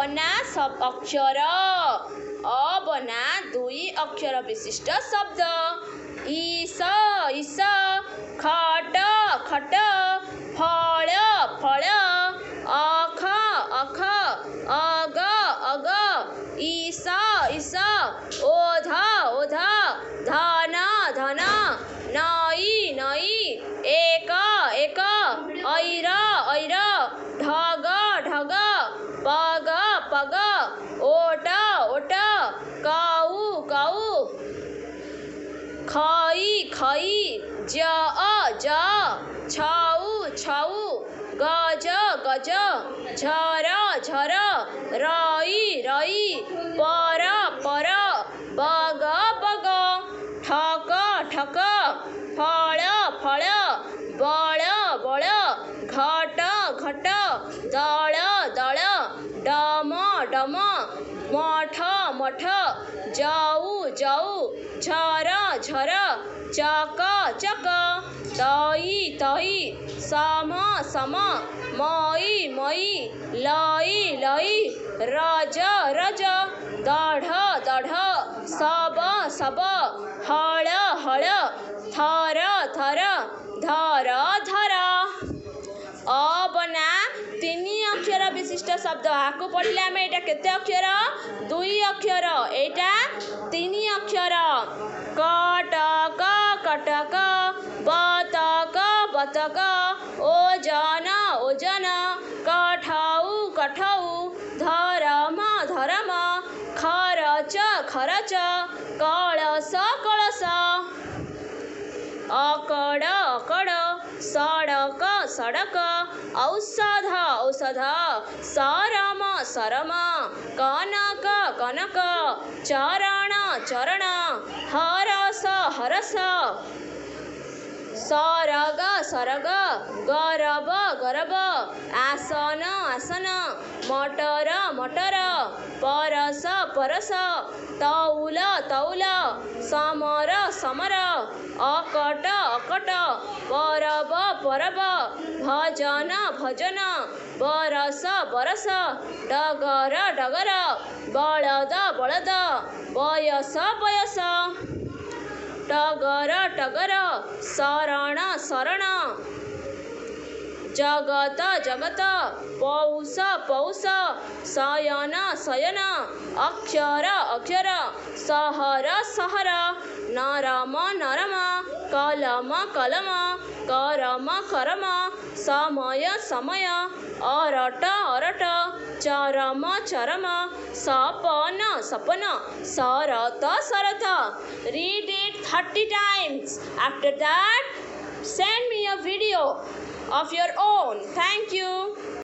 बना सब अक्षर अ बना 2 अक्षर विशिष्ट शब्द ईस ईस खट खट फल फल अख अख अग अग ईस ईस ओध ओध धन धन नई नई एक एक ऐर ऐर ढग ढग पग पग ओट ओट काऊ काऊ खई खई ज ज छऊ छऊ गज गज झर झर रई रई पर पर बग बग ठक ठक फल फल बळ बळ घट घट दळ दळ डम डम मठ मठ जाऊ जाऊ झर झर चक चक तई तई सम सम मई मई लई लई रज रज दढ़ दढ़ सब सब हळ हळ थर थर धर धर अ बना 3 अक्षर विशिष्ट शब्द आकु पढ़ले आम एटा केते अक्षर 2 अक्षर एटा 3 अक्षर कटक कटक बतक बतक ओजन ओजन कठौ कठौ धरम धरम खरच खरच कलश कलश अकड़ अकड़ सड़क सड़क औषध औषध सरम सरम कनक कनक चरण चरण हरस हरस सरग सरग गरब गरब आसन आसन मटर मटर परस परस तौल तौल समर समर अकट अकट परब परब भजन भजन बरस बरस डगर डगर बलद बलद बयस बयस टगर टगर शरण शरण जगत जगत पौष पौष शयन शयन अक्षर अक्षर सहर सहर नरम नरम कलम कलम करम करम समय समय अरट अरट चरम चरम सपन सपन शरत शरत read it 30 times. After that, send me a video of your own. Thank you.